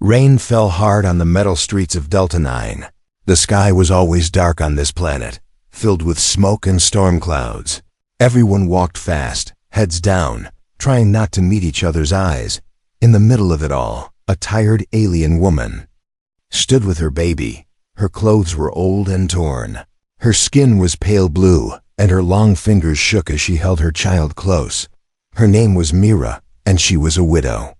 Rain fell hard on the metal streets of Delta 9. The sky was always dark on this planet, filled with smoke and storm clouds. Everyone walked fast, heads down, trying not to meet each other's eyes. In the middle of it all, a tired alien woman stood with her baby. Her clothes were old and torn. Her skin was pale blue, and her long fingers shook as she held her child close. Her name was Mira, and she was a widow.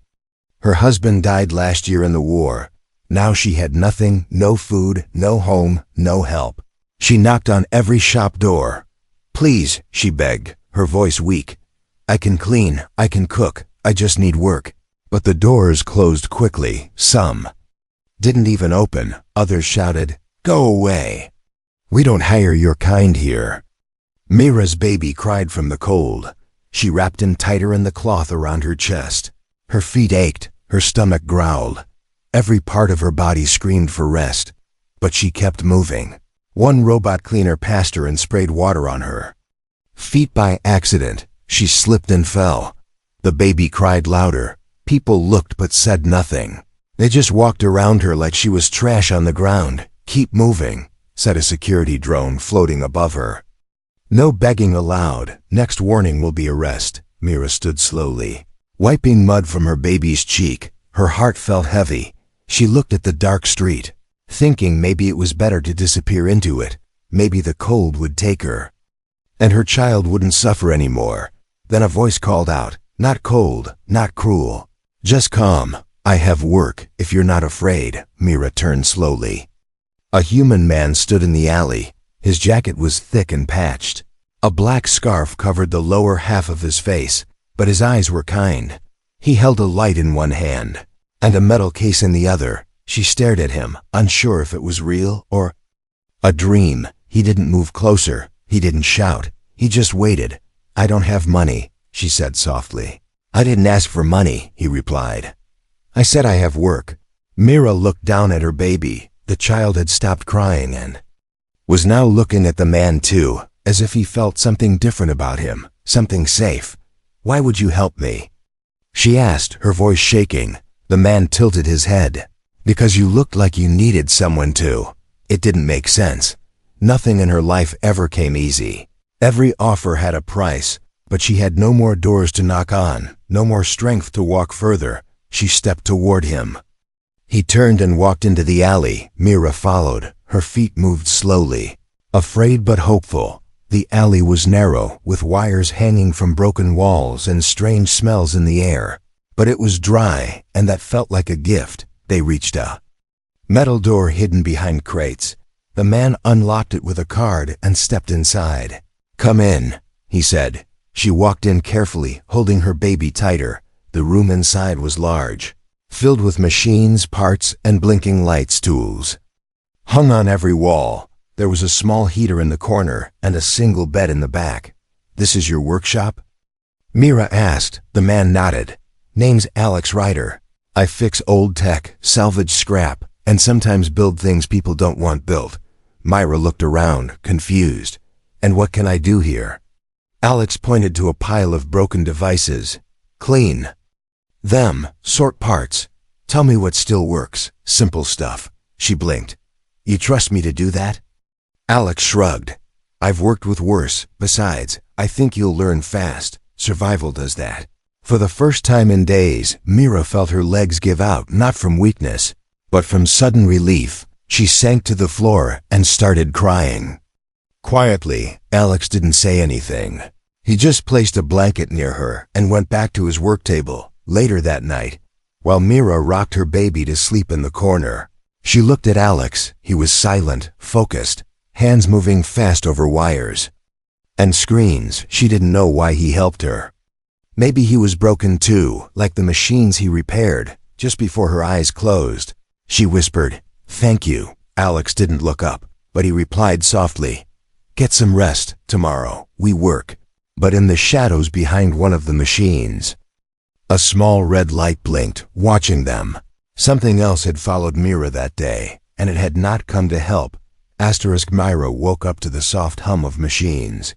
Her husband died last year in the war. Now she had nothing, no food, no home, no help. She knocked on every shop door. "Please," she begged, her voice weak. "I can clean, I can cook, I just need work." But the doors closed quickly. Some didn't even open. Others shouted, "Go away. We don't hire your kind here." Mira's baby cried from the cold. She wrapped him tighter in the cloth around her chest. Her feet ached, her stomach growled. Every part of her body screamed for rest. But she kept moving. One robot cleaner passed her and sprayed water on her feet by accident. She slipped and fell. The baby cried louder. People looked but said nothing. They just walked around her like she was trash on the ground. "Keep moving," said a security drone floating above her. "No begging allowed. Next warning will be arrest." Mira stood slowly, wiping mud from her baby's cheek. Her heart felt heavy. She looked at the dark street, thinking maybe it was better to disappear into it. Maybe the cold would take her, and her child wouldn't suffer anymore. Then a voice called out, "Not cold, not cruel. Just calm. I have work, if you're not afraid." Mira turned slowly. A human man stood in the alley. His jacket was thick and patched. A black scarf covered the lower half of his face, but his eyes were kind. He held a light in one hand and a metal case in the other. She stared at him, unsure if it was real or a dream. He didn't move closer. He didn't shout. He just waited. "I don't have money," she said softly. "I didn't ask for money," he replied. "I said I have work." Mira looked down at her baby. The child had stopped crying and was now looking at the man too, as if he felt something different about him, something safe. "Why would you help me?" she asked, her voice shaking. The man tilted his head. "Because you looked like you needed someone to." It didn't make sense. Nothing in her life ever came easy. Every offer had a price, but she had no more doors to knock on, no more strength to walk further. She stepped toward him. He turned and walked into the alley. Mira followed. Her feet moved slowly, afraid but hopeful. The alley was narrow, with wires hanging from broken walls and strange smells in the air. But it was dry, and that felt like a gift. They reached a metal door hidden behind crates. The man unlocked it with a card and stepped inside. "Come in," he said. She walked in carefully, holding her baby tighter. The room inside was large, filled with machines, parts, and blinking lights, tools hung on every wall. There was a small heater in the corner and a single bed in the back. "This is your workshop?" Mira asked. The man nodded. "Name's Alex Ryder. I fix old tech, salvage scrap, and sometimes build things people don't want built." Myra looked around, confused. "And what can I do here?" Alex pointed to a pile of broken devices. "Clean them, sort parts. Tell me what still works. Simple stuff." She blinked. "You trust me to do that?" Alex shrugged. "I've worked with worse. Besides, I think you'll learn fast. Survival does that." For the first time in days, Mira felt her legs give out, not from weakness, but from sudden relief. She sank to the floor and started crying. Quietly, Alex didn't say anything. He just placed a blanket near her and went back to his work table. Later that night, while Mira rocked her baby to sleep in the corner, she looked at Alex. He was silent, focused, hands moving fast over wires and screens. She didn't know why he helped her. Maybe he was broken too, like the machines he repaired. Just before her eyes closed, she whispered, "Thank you." Alex didn't look up, but he replied softly, "Get some rest. Tomorrow, we work." But in the shadows behind one of the machines, a small red light blinked, watching them. Something else had followed Mira that day, and it had not come to help. Myra woke up to the soft hum of machines.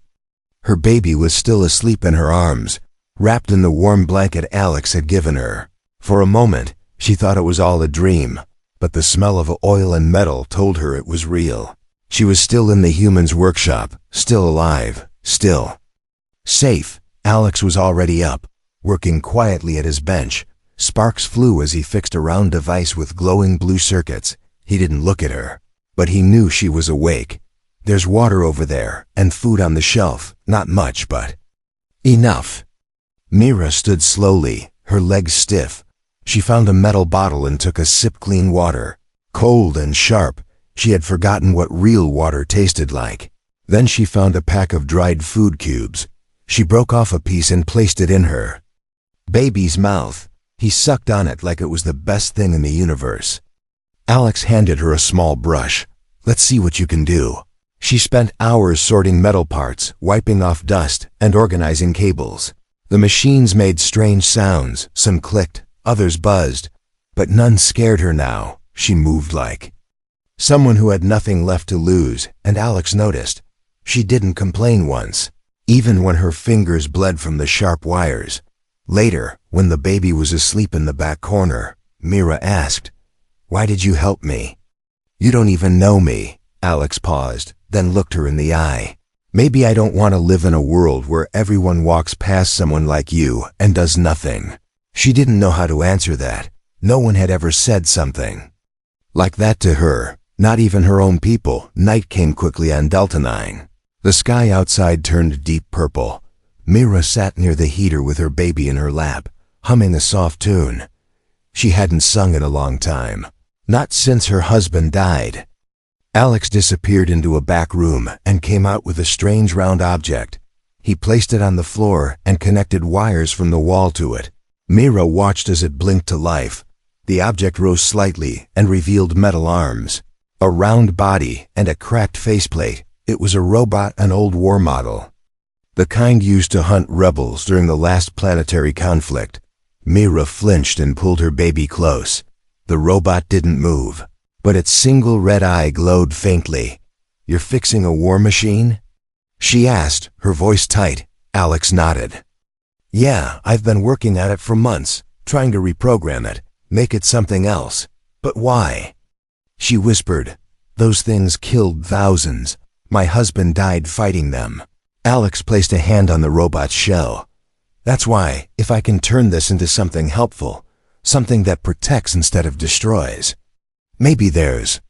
Her baby was still asleep in her arms, wrapped in the warm blanket Alex had given her. For a moment, She thought it was all a dream, but the smell of oil and metal told her it was real. She was still in the human's workshop, still alive, still safe. Alex was already up, working quietly at his bench. Sparks flew as he fixed a round device with glowing blue circuits. He didn't look at her, but he knew she was awake. There's water over there, and food on the shelf. Not much, but enough. Mira stood slowly, her legs stiff. She found a metal bottle and took a sip. Clean water, cold and sharp. She had forgotten what real water tasted like. Then she found a pack of dried food cubes. She broke off a piece and placed it in her baby's mouth. He sucked on it like it was the best thing in the universe. Alex handed her a small brush. Let's see what you can do. She spent hours sorting metal parts, wiping off dust, and organizing cables. The machines made strange sounds. Some clicked, others buzzed, but none scared her now. She moved like someone who had nothing left to lose, and Alex noticed. She didn't complain once, even when her fingers bled from the sharp wires. Later, when the baby was asleep in the back corner, Mira asked, "Why did you help me?" "You don't even know me." Alex paused, then looked her in the eye. "Maybe I don't want to live in a world where everyone walks past someone like you and does nothing." She didn't know how to answer that. No one had ever said something like that to her, not even her own people. Night came quickly on Delta 9. The sky outside turned deep purple. Mira sat near the heater with her baby in her lap, humming a soft tune. She hadn't sung in a long time, not since her husband died. Alex disappeared into a back room and came out with a strange round object. He placed it on the floor and connected wires from the wall to it. Mira watched as it blinked to life. The object rose slightly and revealed metal arms, a round body, and a cracked faceplate. It was a robot, an old war model, the kind used to hunt rebels during the last planetary conflict. Mira flinched and pulled her baby close. The robot didn't move, but its single red eye glowed faintly. "You're fixing a war machine?" she asked, her voice tight. Alex nodded. "Yeah, I've been working at it for months, trying to reprogram it, make it something else." "But why?" she whispered. "Those things killed thousands. My husband died fighting them." Alex placed a hand on the robot's shell. "That's why, if I can turn this into something helpful, something that protects instead of destroys, maybe there's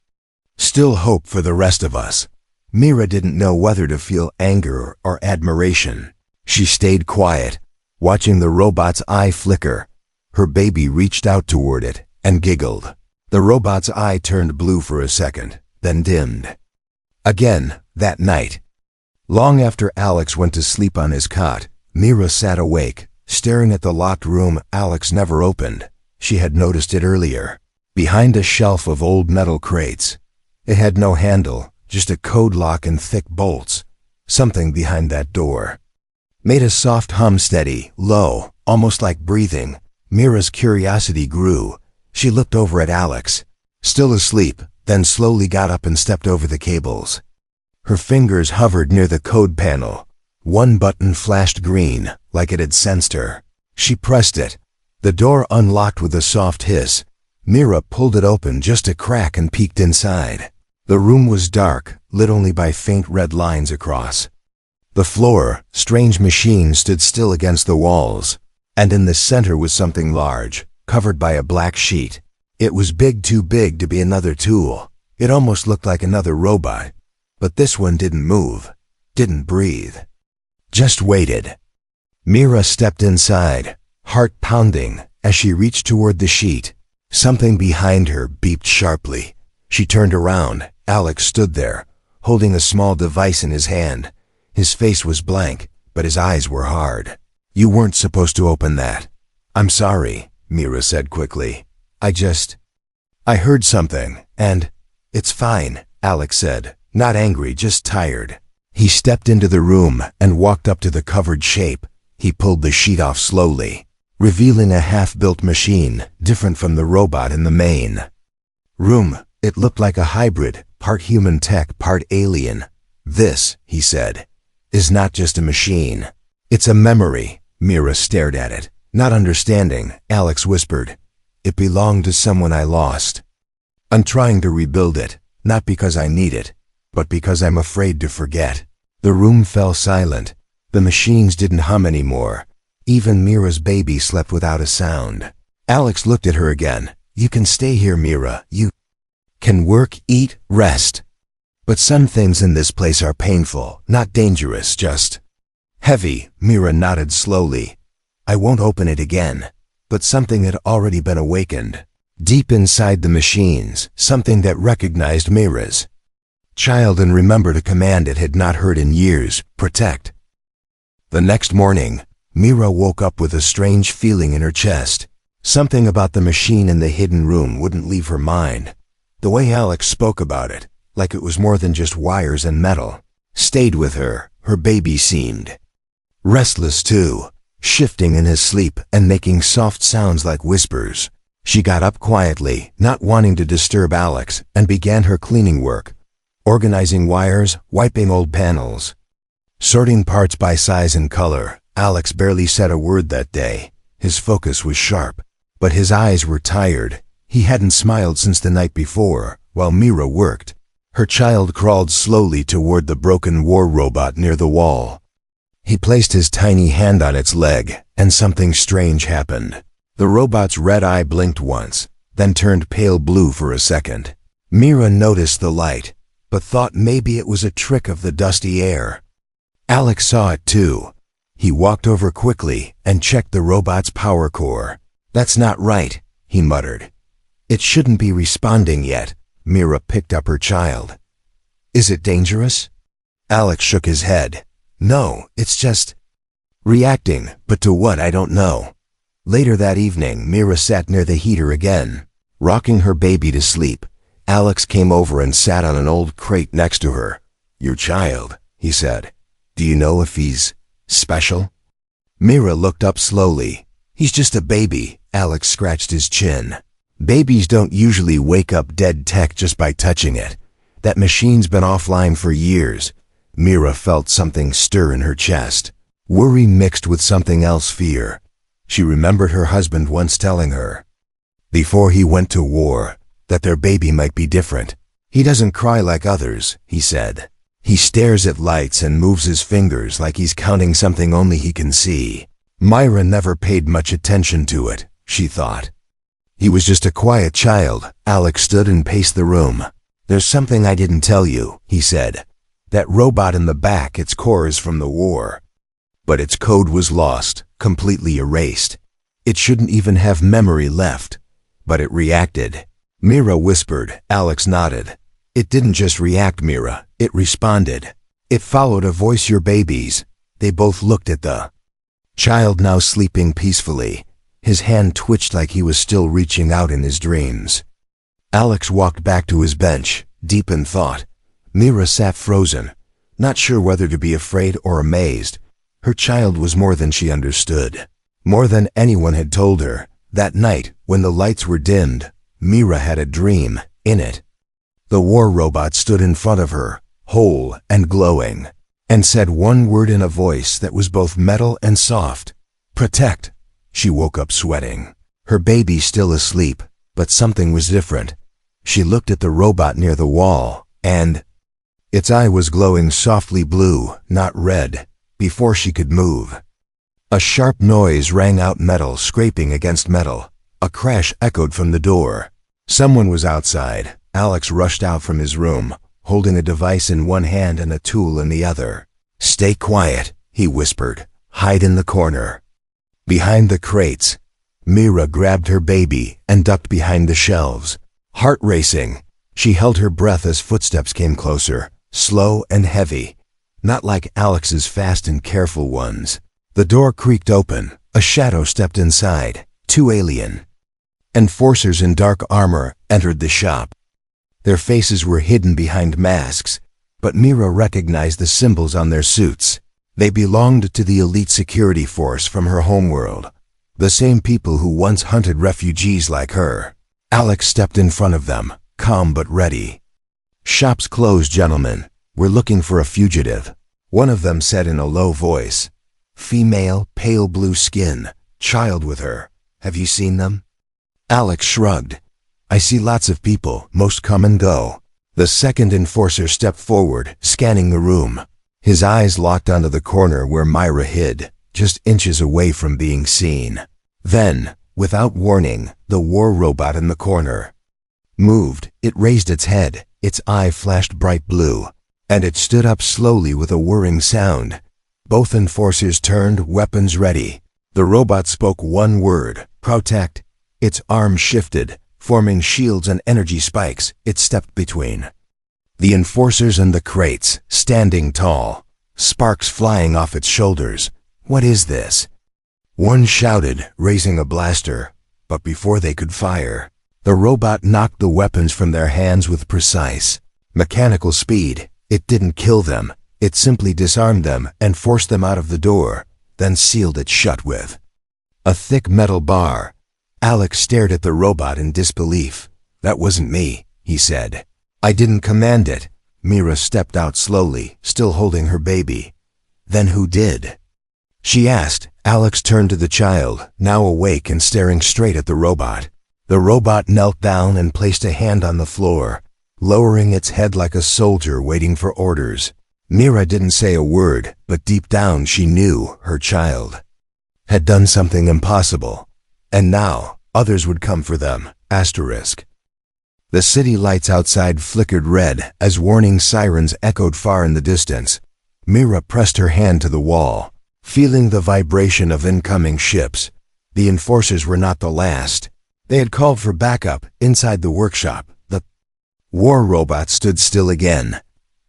still hope for the rest of us." Mira didn't know whether to feel anger or admiration. She stayed quiet, watching the robot's eye flicker. Her baby reached out toward it and giggled. The robot's eye turned blue for a second, then dimmed again. That night, long after Alex went to sleep on his cot, Mira sat awake, staring at the locked room Alex never opened. She had noticed it earlier, behind a shelf of old metal crates. It had no handle, just a code lock and thick bolts. Something behind that door made a soft hum, steady, low, almost like breathing. Mira's curiosity grew. She looked over at Alex, still asleep, then slowly got up and stepped over the cables. Her fingers hovered near the code panel. One button flashed green, like it had sensed her. She pressed it. The door unlocked with a soft hiss. Mira pulled it open just a crack and peeked inside. The room was dark, lit only by faint red lines across the floor. Strange machines stood still against the walls, and in the center was something large, covered by a black sheet. It was big, too big to be another tool. It almost looked like another robot. But this one didn't move, didn't breathe, just waited. Mira stepped inside, heart pounding, as she reached toward the sheet. Something behind her beeped sharply. She turned around. Alex stood there, holding a small device in his hand. His face was blank, but his eyes were hard. "You weren't supposed to open that." "I'm sorry," Mira said quickly. I heard something, and..." "It's fine," Alex said. Not angry, just tired. He stepped into the room and walked up to the covered shape. He pulled the sheet off slowly, revealing a half-built machine, different from the robot in the main room. It looked like a hybrid, part human tech, part alien. "This," he said, "is not just a machine. It's a memory." Mira stared at it, not understanding. Alex whispered, It belonged to someone I lost. I'm trying to rebuild it, not because I need it, but because I'm afraid to forget." The room fell silent. The machines didn't hum anymore. Even Mira's baby slept without a sound. Alex looked at her again. "You can stay here, Mira. You can work, eat, rest. But some things in this place are painful, not dangerous, just heavy." Mira nodded slowly. "I won't open it again." But something had already been awakened. Deep inside the machines, something that recognized Mira's child and remembered a command it had not heard in years: protect. The next morning, Mira woke up with a strange feeling in her chest. Something about the machine in the hidden room wouldn't leave her mind. The way Alex spoke about it, like it was more than just wires and metal, stayed with her. Her baby seemed restless too, shifting in his sleep and making soft sounds like whispers. She got up quietly, not wanting to disturb Alex, and began her cleaning work, organizing wires, wiping old panels, sorting parts by size and color. Alex barely said a word that day. His focus was sharp, but his eyes were tired. He hadn't smiled since the night before, while Mira worked. Her child crawled slowly toward the broken war robot near the wall. He placed his tiny hand on its leg, and something strange happened. The robot's red eye blinked once, then turned pale blue for a second. Mira noticed the light, but thought maybe it was a trick of the dusty air. Alex saw it too. He walked over quickly and checked the robot's power core. "That's not right," he muttered. "It shouldn't be responding yet." Mira picked up her child. "Is it dangerous?" Alex shook his head. "No, it's just reacting, but to what I don't know." Later that evening, Mira sat near the heater again, rocking her baby to sleep. Alex came over and sat on an old crate next to her. "Your child," he said. "Do you know if he's special?" Mira looked up slowly. "He's just a baby." Alex scratched his chin. "Babies don't usually wake up dead tech just by touching it. That machine's been offline for years." Mira felt something stir in her chest. Worry mixed with something else, fear. She remembered her husband once telling her, before he went to war, that their baby might be different. "He doesn't cry like others," he said. "He stares at lights and moves his fingers like he's counting something only he can see." Myra never paid much attention to it, she thought. He was just a quiet child. Alex stood and paced the room. "There's something I didn't tell you," he said. "That robot in the back, its core is from the war. But its code was lost, completely erased. It shouldn't even have memory left. But it reacted." Mira whispered. Alex nodded. "It didn't just react, Mira. It responded. It followed a voice, your baby's." They both looked at the child, now sleeping peacefully. His hand twitched like he was still reaching out in his dreams. Alex walked back to his bench, deep in thought. Mira sat frozen, not sure whether to be afraid or amazed. Her child was more than she understood, more than anyone had told her. That night, when the lights were dimmed, Mira had a dream. In it, the war robot stood in front of her, whole and glowing, and said one word in a voice that was both metal and soft: "Protect." She woke up sweating. Her baby still asleep, but something was different. She looked at the robot near the wall, and its eye was glowing softly blue, not red. Before she could move, a sharp noise rang out, metal scraping against metal. A crash echoed from the door. Someone was outside. Alex rushed out from his room, holding a device in one hand and a tool in the other. "Stay quiet," he whispered. "Hide in the corner, behind the crates." Mira grabbed her baby and ducked behind the shelves. Heart racing, she held her breath as footsteps came closer, slow and heavy, not like Alex's fast and careful ones. The door creaked open. A shadow stepped inside. 2 alien enforcers in dark armor entered the shop. Their faces were hidden behind masks, but Mira recognized the symbols on their suits. They belonged to the elite security force from her homeworld, the same people who once hunted refugees like her. Alex stepped in front of them, calm but ready. "Shop's closed, gentlemen. We're looking for a fugitive," one of them said in a low voice. "Female, pale blue skin, child with her. Have you seen them?" Alex shrugged. I see lots of people, most come and go. The second enforcer stepped forward, scanning the room. His eyes locked onto the corner where Myra hid, just inches away from being seen. Then, without warning, the war robot in the corner moved. It raised its head, its eye flashed bright blue, and it stood up slowly with a whirring sound. Both enforcers turned, weapons ready. The robot spoke one word, protect. Its arms shifted, forming shields and energy spikes. It stepped between the enforcers and the crates, standing tall, sparks flying off its shoulders. What is this? One shouted, raising a blaster, but before they could fire, the robot knocked the weapons from their hands with precise, mechanical speed. It didn't kill them, it simply disarmed them and forced them out of the door, then sealed it shut with a thick metal bar. Alex stared at the robot in disbelief. That wasn't me, he said. I didn't command it. Mira stepped out slowly, still holding her baby. Then who did? She asked. Alex turned to the child, now awake and staring straight at the robot. The robot knelt down and placed a hand on the floor, lowering its head like a soldier waiting for orders. Mira didn't say a word, but deep down she knew her child had done something impossible. And now, others would come for them. Asterisk. The city lights outside flickered red as warning sirens echoed far in the distance. Mira pressed her hand to the wall, feeling the vibration of incoming ships. The enforcers were not the last. They had called for backup inside the workshop. The war robot stood still again.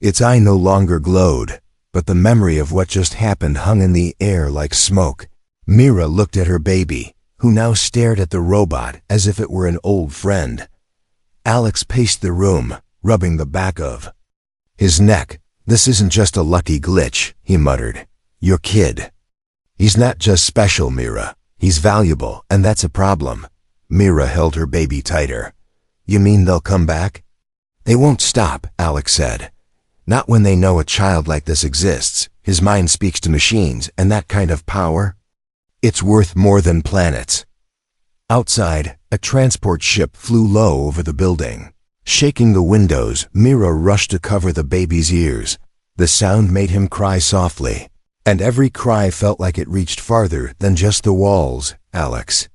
Its eye no longer glowed, but the memory of what just happened hung in the air like smoke. Mira looked at her baby, who now stared at the robot as if it were an old friend. Alex paced the room, rubbing the back of his neck. This isn't just a lucky glitch, he muttered. Your kid. He's not just special, Mira. He's valuable, and that's a problem. Mira held her baby tighter. You mean they'll come back? They won't stop, Alex said. Not when they know a child like this exists. His mind speaks to machines, and that kind of power, it's worth more than planets. Outside, a transport ship flew low over the building. Shaking the windows, Mira rushed to cover the baby's ears. The sound made him cry softly, and every cry felt like it reached farther than just the walls. Alex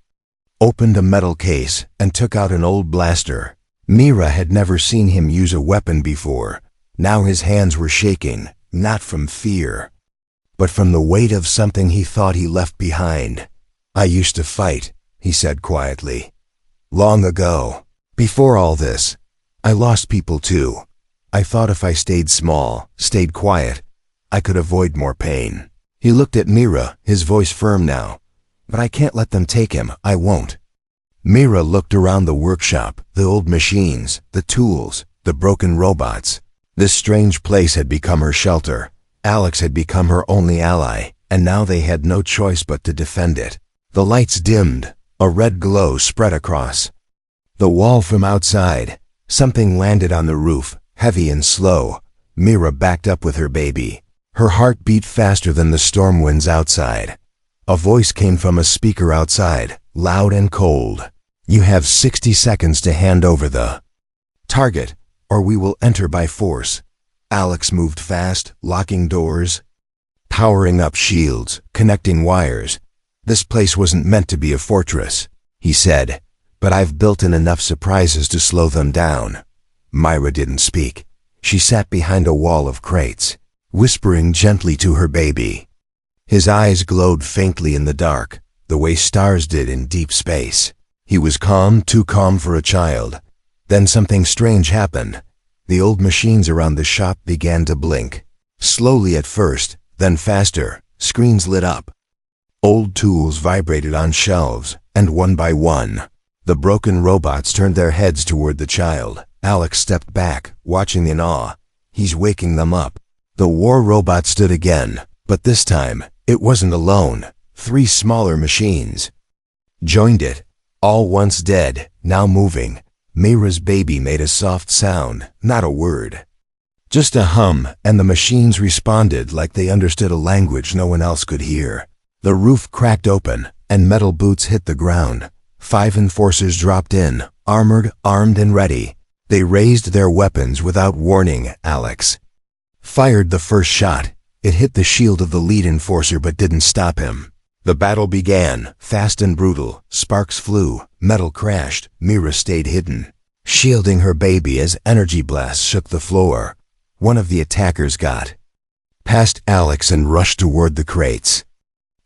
opened a metal case and took out an old blaster. Mira had never seen him use a weapon before. Now his hands were shaking, not from fear, but from the weight of something he thought he left behind. I used to fight, he said quietly. Long ago. Before all this, I lost people too. I thought if I stayed small, stayed quiet, I could avoid more pain. He looked at Mira, his voice firm now. But I can't let them take him, I won't. Mira looked around the workshop, the old machines, the tools, the broken robots. This strange place had become her shelter. Alex had become her only ally, and now they had no choice but to defend it. The lights dimmed, a red glow spread across the wall from outside. Something landed on the roof, heavy and slow. Mira backed up with her baby. Her heart beat faster than the storm winds outside. A voice came from a speaker outside, loud and cold. You have 60 seconds to hand over the target, or we will enter by force. Alex moved fast, locking doors, powering up shields, connecting wires. This place wasn't meant to be a fortress, he said, but I've built in enough surprises to slow them down. Myra didn't speak. She sat behind a wall of crates, whispering gently to her baby. His eyes glowed faintly in the dark, the way stars did in deep space. He was calm, too calm for a child. Then something strange happened. The old machines around the shop began to blink. Slowly at first, then faster. Screens lit up. Old tools vibrated on shelves, and one by one, the broken robots turned their heads toward the child. Alex stepped back, watching in awe. He's waking them up. The war robot stood again, but this time, it wasn't alone. 3 smaller machines joined it, all once dead, now moving. Mira's baby made a soft sound, not a word. Just a hum, and the machines responded like they understood a language no one else could hear. The roof cracked open, and metal boots hit the ground. 5 enforcers dropped in, armored, armed, and ready. They raised their weapons without warning. Alex fired the first shot. It hit the shield of the lead enforcer but didn't stop him. The battle began, fast and brutal. Sparks flew, metal crashed. Mira stayed hidden, shielding her baby as energy blasts shook the floor. One of the attackers got past Alex and rushed toward the crates.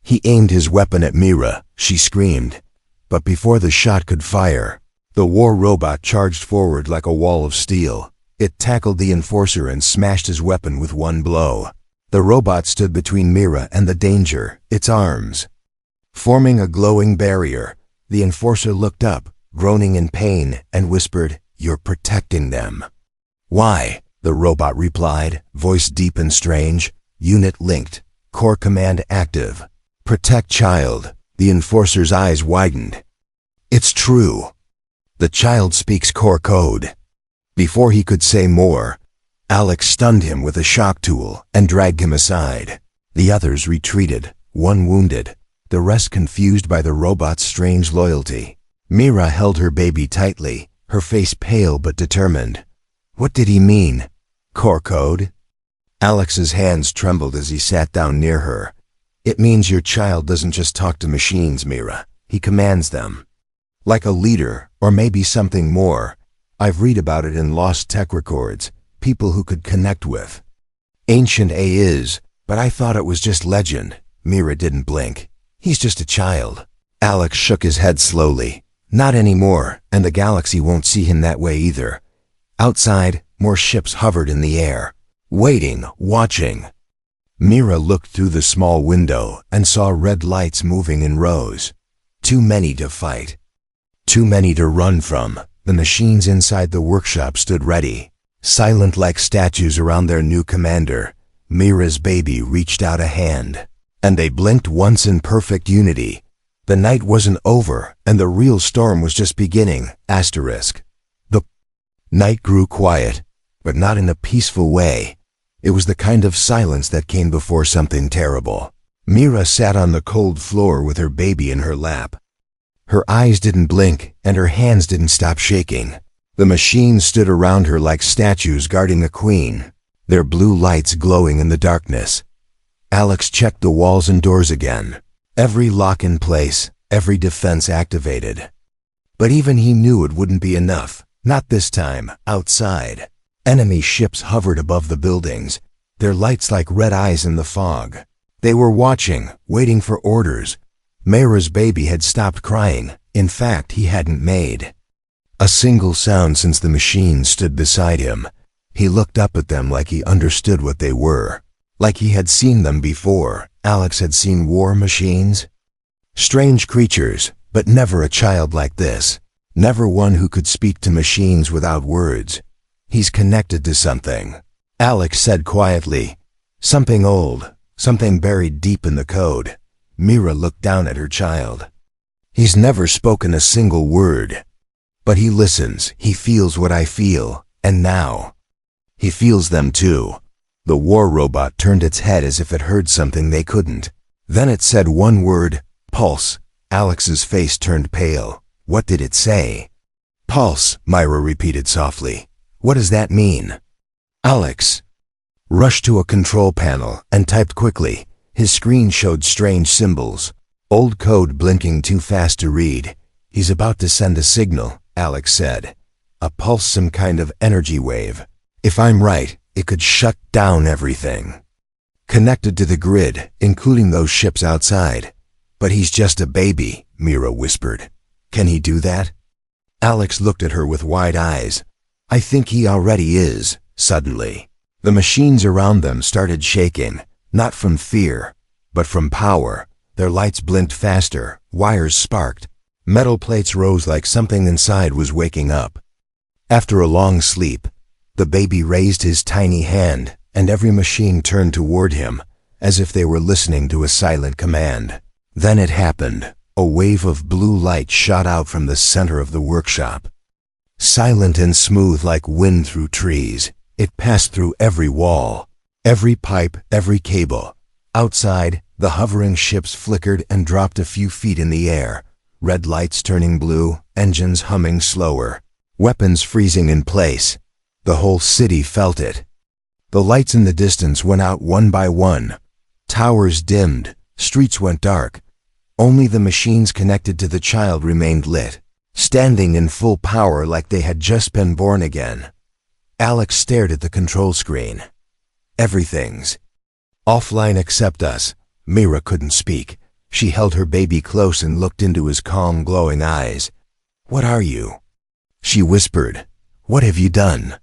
He aimed his weapon at Mira. She screamed. But before the shot could fire, the war robot charged forward like a wall of steel. It tackled the enforcer and smashed his weapon with one blow. The robot stood between Mira and the danger, its arms forming a glowing barrier. The enforcer looked up, groaning in pain, and whispered, "You're protecting them." "Why?" the robot replied, voice deep and strange. "Unit linked. Core command active. Protect child." The enforcer's eyes widened. "It's true. The child speaks core code." Before he could say more, Alex stunned him with a shock tool and dragged him aside. The others retreated, one wounded, the rest confused by the robot's strange loyalty. Mira held her baby tightly, her face pale but determined. What did he mean? Core code? Alex's hands trembled as he sat down near her. "It means your child doesn't just talk to machines, Mira. He commands them. Like a leader, or maybe something more. I've read about it in lost tech records, people who could connect with. Ancient A is, but I thought it was just legend." Mira didn't blink. "He's just a child." Alex shook his head slowly. "Not anymore, and the galaxy won't see him that way either." Outside, more ships hovered in the air, waiting, watching. Mira looked through the small window and saw red lights moving in rows. Too many to fight. Too many to run from. The machines inside the workshop stood ready, silent like statues around their new commander. Mira's baby reached out a hand, and they blinked once in perfect unity. The night wasn't over, and the real storm was just beginning. The night grew quiet, but not in a peaceful way. It was the kind of silence that came before something terrible. Mira sat on the cold floor with her baby in her lap. Her eyes didn't blink, and her hands didn't stop shaking. The machines stood around her like statues guarding a queen, their blue lights glowing in the darkness. Alex checked the walls and doors again. Every lock in place, every defense activated. But even he knew it wouldn't be enough. Not this time. Outside, enemy ships hovered above the buildings, their lights like red eyes in the fog. They were watching, waiting for orders. Mira's baby had stopped crying. In fact, he hadn't made a single sound since the machines stood beside him. He looked up at them like he understood what they were, like he had seen them before. Alex had seen war machines. Strange creatures, but never a child like this. Never one who could speak to machines without words. "He's connected to something," Alex said quietly. "Something old, something buried deep in the code." Mira looked down at her child. "He's never spoken a single word. But he listens, he feels what I feel, and now he feels them too." The war robot turned its head as if it heard something they couldn't. Then it said one word, "Pulse." Alex's face turned pale. "What did it say?" "Pulse," Mira repeated softly. "What does that mean?" Alex rushed to a control panel and typed quickly. His screen showed strange symbols, old code blinking too fast to read. "He's about to send a signal," Alex said. "A pulse, some kind of energy wave. If I'm right, it could shut down everything connected to the grid, including those ships outside." "But he's just a baby," Mira whispered. "Can he do that?" Alex looked at her with wide eyes. "I think he already is." Suddenly, the machines around them started shaking, not from fear, but from power. Their lights blinked faster, wires sparked, metal plates rose like something inside was waking up. After a long sleep, the baby raised his tiny hand, and every machine turned toward him, as if they were listening to a silent command. Then it happened. A wave of blue light shot out from the center of the workshop. Silent and smooth like wind through trees, it passed through every wall, every pipe, every cable. Outside, the hovering ships flickered and dropped a few feet in the air, red lights turning blue, engines humming slower, weapons freezing in place. The whole city felt it. The lights in the distance went out one by one. Towers dimmed, streets went dark. Only the machines connected to the child remained lit, standing in full power like they had just been born again. Alex stared at the control screen. Everything's offline except us. Mira couldn't speak. She held her baby close and looked into his calm, glowing eyes. "What are you?" she whispered. "What have you done?"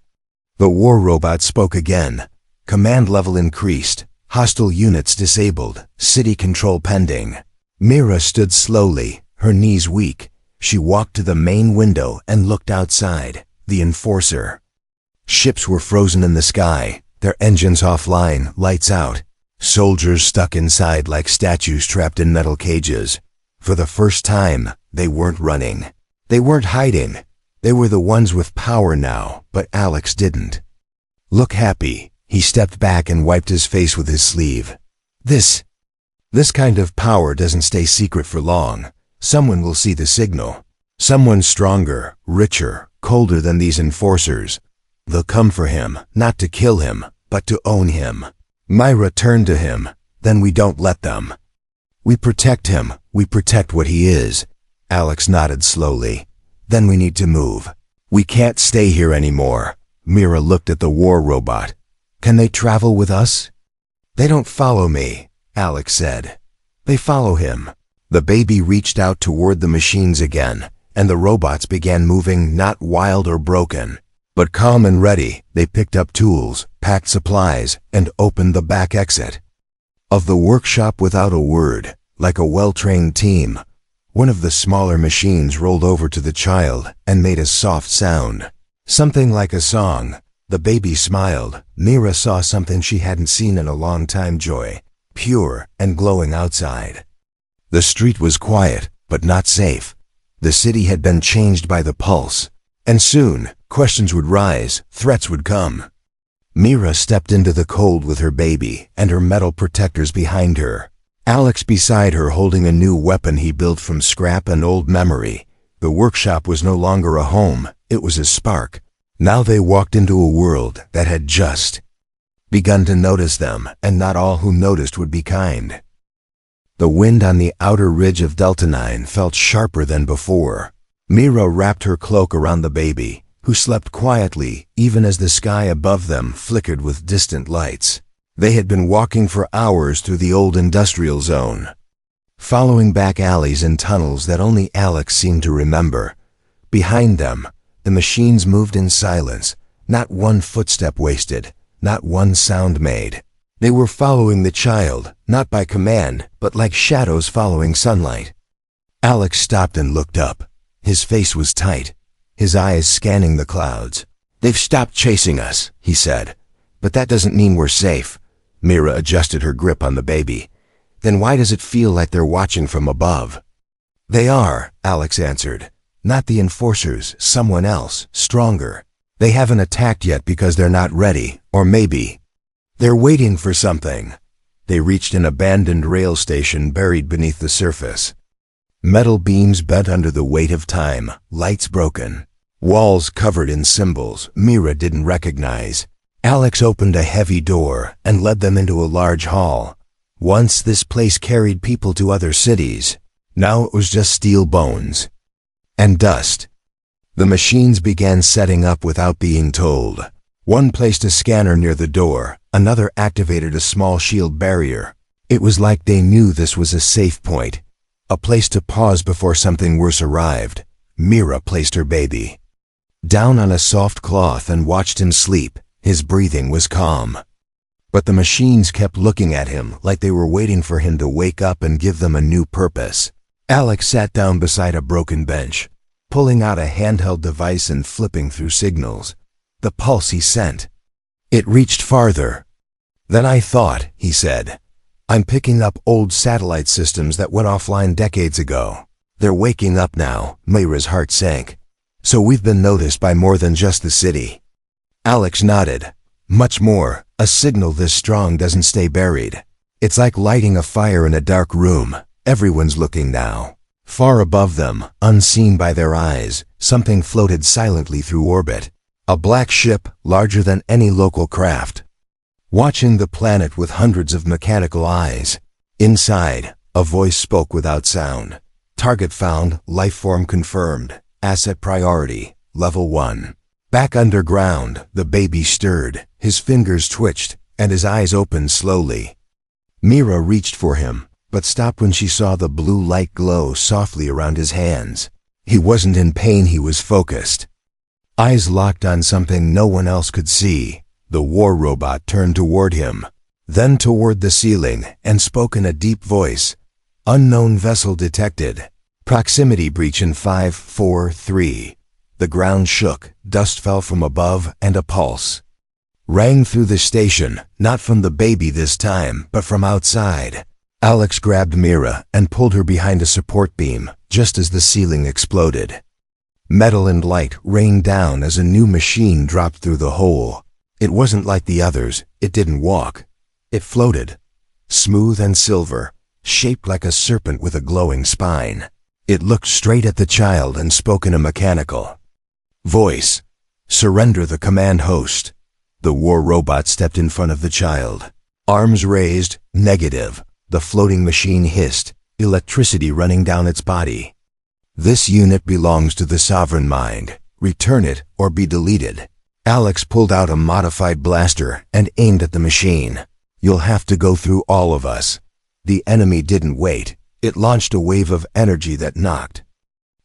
The war robot spoke again. Command level increased. Hostile units disabled. City control pending. Mira stood slowly, her knees weak. She walked to the main window and looked outside. The Enforcer. Ships were frozen in the sky, their engines offline, lights out. Soldiers stuck inside like statues trapped in metal cages. For the first time, they weren't running. They weren't hiding. They were the ones with power now, but Alex didn't look happy. He stepped back and wiped his face with his sleeve. This kind of power doesn't stay secret for long. Someone will see the signal. Someone stronger, richer, colder than these enforcers. They'll come for him, not to kill him, but to own him. Myra turned to him. Then we don't let them. We protect him. We protect what he is. Alex nodded slowly. Then we need to move. We can't stay here anymore. Mira looked at the war robot. Can they travel with us? They don't follow me, Alex said. They follow him. The baby reached out toward the machines again, and the robots began moving, not wild or broken, but calm and ready. They picked up tools, packed supplies, and opened the back exit of the workshop without a word, like a well-trained team. One of the smaller machines rolled over to the child and made a soft sound. Something like a song. The baby smiled. Mira saw something she hadn't seen in a long time: joy, pure and glowing outside. The street was quiet, but not safe. The city had been changed by the pulse. And soon, questions would rise, threats would come. Mira stepped into the cold with her baby and her metal protectors behind her. Alex beside her holding a new weapon he built from scrap and old memory. The workshop was no longer a home, it was a spark. Now they walked into a world that had just begun to notice them, and not all who noticed would be kind. The wind on the outer ridge of Delta 9 felt sharper than before. Mira wrapped her cloak around the baby, who slept quietly even as the sky above them flickered with distant lights. They had been walking for hours through the old industrial zone, following back alleys and tunnels that only Alex seemed to remember. Behind them, the machines moved in silence, not one footstep wasted, not one sound made. They were following the child, not by command, but like shadows following sunlight. Alex stopped and looked up. His face was tight, his eyes scanning the clouds. "They've stopped chasing us," he said. "But that doesn't mean we're safe." Mira adjusted her grip on the baby. "Then why does it feel like they're watching from above?" "They are," Alex answered. "Not the enforcers, someone else, stronger. They haven't attacked yet because they're not ready, or maybe they're waiting for something." They reached an abandoned rail station buried beneath the surface. Metal beams bent under the weight of time, lights broken, walls covered in symbols Mira didn't recognize. Alex opened a heavy door and led them into a large hall. Once this place carried people to other cities. Now it was just steel bones and dust. The machines began setting up without being told. One placed a scanner near the door, another activated a small shield barrier. It was like they knew this was a safe point, a place to pause before something worse arrived. Mira placed her baby down on a soft cloth and watched him sleep. His breathing was calm. But the machines kept looking at him like they were waiting for him to wake up and give them a new purpose. Alex sat down beside a broken bench, pulling out a handheld device and flipping through signals. The pulse he sent. It reached farther than I thought, he said. "I'm picking up old satellite systems that went offline decades ago. They're waking up now." Mira's heart sank. "So we've been noticed by more than just the city." Alex nodded. "Much more. A signal this strong doesn't stay buried. It's like lighting a fire in a dark room. Everyone's looking now. Far above them, unseen by their eyes, something floated silently through orbit. A black ship, larger than any local craft, watching the planet with hundreds of mechanical eyes. Inside, a voice spoke without sound. Target found, lifeform confirmed, asset priority, level 1. Back underground, the baby stirred, his fingers twitched, and his eyes opened slowly. Mira reached for him, but stopped when she saw the blue light glow softly around his hands. He wasn't in pain, he was focused. Eyes locked on something no one else could see. The war robot turned toward him, then toward the ceiling, and spoke in a deep voice. Unknown vessel detected. Proximity breach in 5, 4, 3. The ground shook, dust fell from above, and a pulse rang through the station, not from the baby this time, but from outside. Alex grabbed Mira and pulled her behind a support beam, just as the ceiling exploded. Metal and light rained down as a new machine dropped through the hole. It wasn't like the others. It didn't walk. It floated, smooth and silver, shaped like a serpent with a glowing spine. It looked straight at the child and spoke in a mechanical voice. Surrender the command host. The war robot stepped in front of the child. Arms raised, negative. The floating machine hissed, electricity running down its body. This unit belongs to the sovereign mind. Return it or be deleted. Alex pulled out a modified blaster and aimed at the machine. You'll have to go through all of us. The enemy didn't wait. It launched a wave of energy that knocked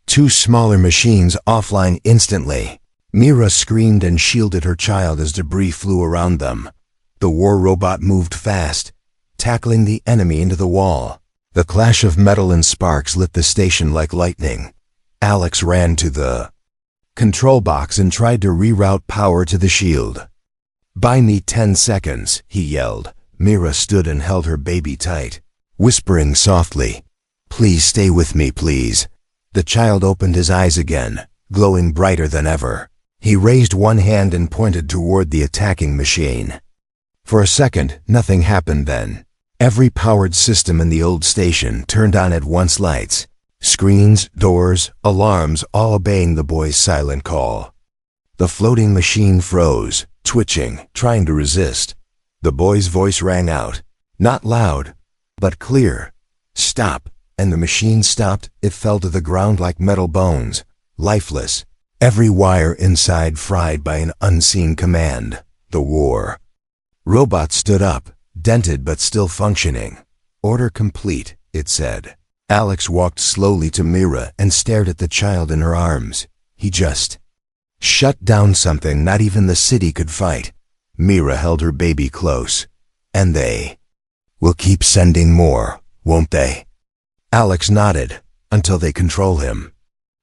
two smaller machines offline instantly. Mira screamed and shielded her child as debris flew around them. The war robot moved fast, tackling the enemy into the wall. The clash of metal and sparks lit the station like lightning. Alex ran to the control box and tried to reroute power to the shield. Buy me 10 seconds, he yelled. Mira stood and held her baby tight, whispering softly, "Please stay with me, please." The child opened his eyes again, glowing brighter than ever. He raised one hand and pointed toward the attacking machine. For a second, nothing happened then. Every powered system in the old station turned on at once, lights, screens, doors, alarms, all obeying the boy's silent call. The floating machine froze, twitching, trying to resist. The boy's voice rang out, not loud, but clear. Stop, and the machine stopped. It fell to the ground like metal bones, lifeless, every wire inside fried by an unseen command. The war robot stood up, dented but still functioning. Order complete, it said. Alex walked slowly to Mira and stared at the child in her arms. He just shut down something not even the city could fight. Mira held her baby close. And they will keep sending more, won't they? Alex nodded, until they control him.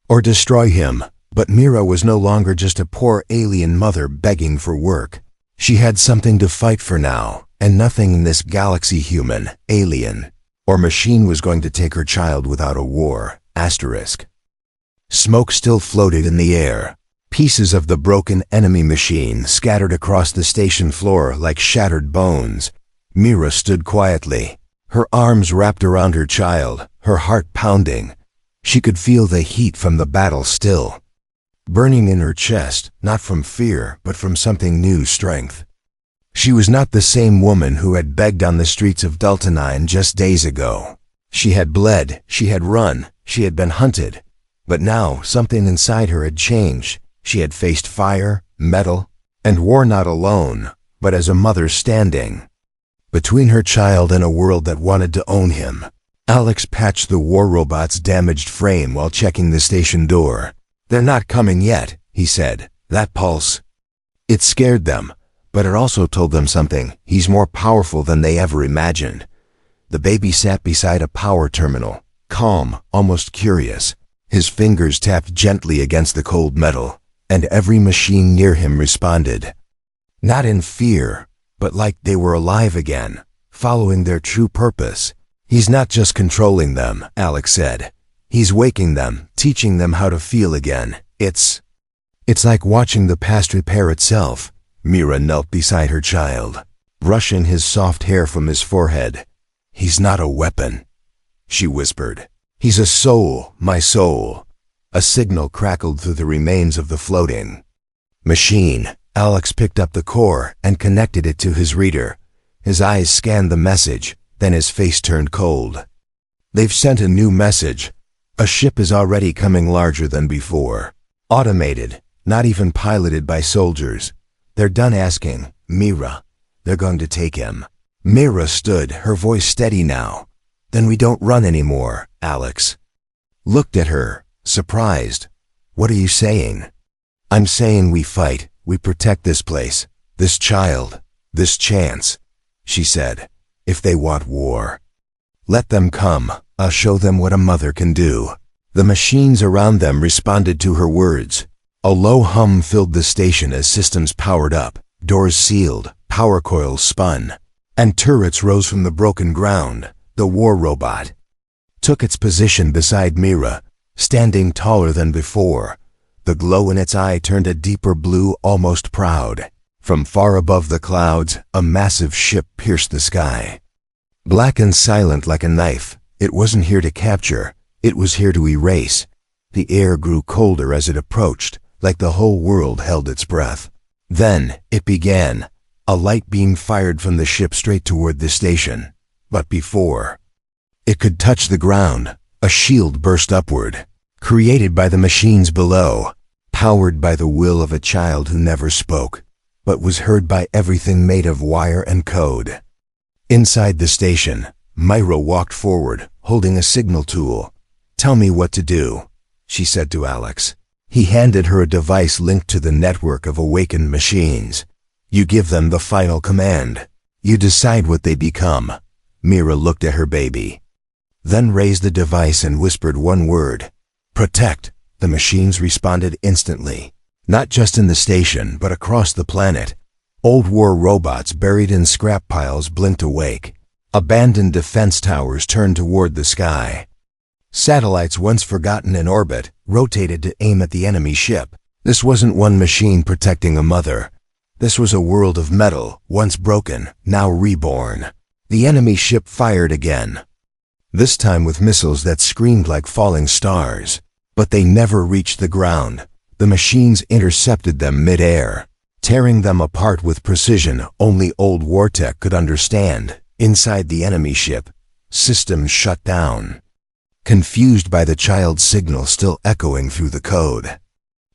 Or destroy him. But Mira was no longer just a poor alien mother begging for work. She had something to fight for now, and nothing in this galaxy, human, alien, or machine, was going to take her child without a war. Asterisk. Smoke still floated in the air. Pieces of the broken enemy machine scattered across the station floor like shattered bones. Mira stood quietly, her arms wrapped around her child, her heart pounding. She could feel the heat from the battle still burning in her chest, not from fear, but from something new, strength. She was not the same woman who had begged on the streets of Delta 9 just days ago. She had bled, she had run, she had been hunted. But now, something inside her had changed. She had faced fire, metal, and war, not alone, but as a mother standing between her child and a world that wanted to own him. Alex patched the war robot's damaged frame while checking the station door. "They're not coming yet," he said. "That pulse." It scared them, but it also told them something. He's more powerful than they ever imagined. The baby sat beside a power terminal, calm, almost curious. His fingers tapped gently against the cold metal, and every machine near him responded. Not in fear, but like they were alive again, following their true purpose. "He's not just controlling them," Alex said. "He's waking them, teaching them how to feel again. It's like watching the past repair itself." Mira knelt beside her child, brushing his soft hair from his forehead. "He's not a weapon," she whispered. He's a soul, my soul. A signal crackled through the remains of the floating machine. Alex picked up the core and connected it to his reader. His eyes scanned the message, then his face turned cold. They've sent a new message. A ship is already coming larger than before. Automated, not even piloted by soldiers. They're done asking, Mira. They're going to take him. Mira stood, her voice steady now. Then we don't run anymore, Alex looked at her, surprised. What are you saying? I'm saying we fight, we protect this place, this child, this chance, she said. If they want war, let them come. I'll show them what a mother can do. The machines around them responded to her words. A low hum filled the station as systems powered up, doors sealed, power coils spun, and turrets rose from the broken ground. The war robot took its position beside Mira, standing taller than before. The glow in its eye turned a deeper blue, almost proud. From far above the clouds, a massive ship pierced the sky. Black and silent like a knife, it wasn't here to capture, it was here to erase. The air grew colder as it approached, like the whole world held its breath. Then, it began. A light beam fired from the ship straight toward the station. But before it could touch the ground, a shield burst upward, created by the machines below, powered by the will of a child who never spoke, but was heard by everything made of wire and code. Inside the station, Myra walked forward, holding a signal tool. Tell me what to do, she said to Alex. He handed her a device linked to the network of awakened machines. You give them the final command. You decide what they become. Mira looked at her baby, then raised the device and whispered one word. Protect. The machines responded instantly, not just in the station, but across the planet. Old war robots buried in scrap piles blinked awake. Abandoned defense towers turned toward the sky. Satellites once forgotten in orbit rotated to aim at the enemy ship. This wasn't one machine protecting a mother. This was a world of metal, once broken, now reborn. The enemy ship fired again, this time with missiles that screamed like falling stars. But they never reached the ground. The machines intercepted them mid-air, tearing them apart with precision only old war tech could understand. Inside the enemy ship, systems shut down, confused by the child's signal still echoing through the code.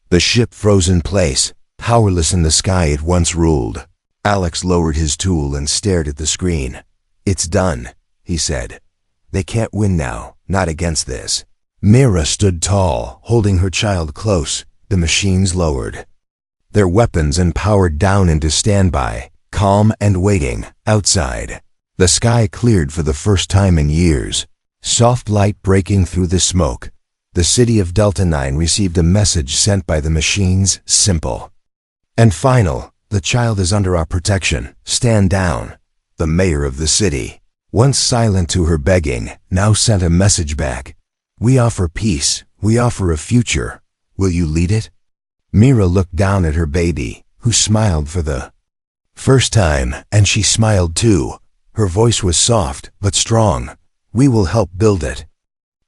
The ship froze in place, powerless in the sky it once ruled. Alex lowered his tool and stared at the screen. It's done, he said. They can't win now, not against this. Mira stood tall, holding her child close. The machines lowered their weapons and powered down into standby, calm and waiting. Outside, the sky cleared for the first time in years. Soft light breaking through the smoke. The city of Delta 9 received a message sent by the machines, simple and final. The child is under our protection. Stand down. The mayor of the city, once silent to her begging, now sent a message back. We offer peace. We offer a future. Will you lead it? Mira looked down at her baby, who smiled for the first time, and she smiled too. Her voice was soft, but strong. We will help build it,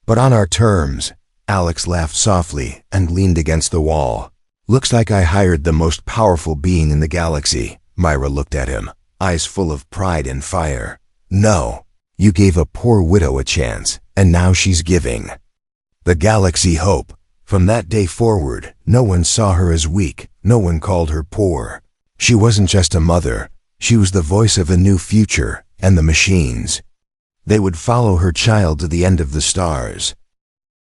but on our terms. Alex laughed softly and leaned against the wall. Looks like I hired the most powerful being in the galaxy. Myra looked at him, eyes full of pride and fire. No, you gave a poor widow a chance, and now she's giving the galaxy hope. From that day forward, no one saw her as weak, no one called her poor. She wasn't just a mother, she was the voice of a new future, and the machines, they would follow her child to the end of the stars.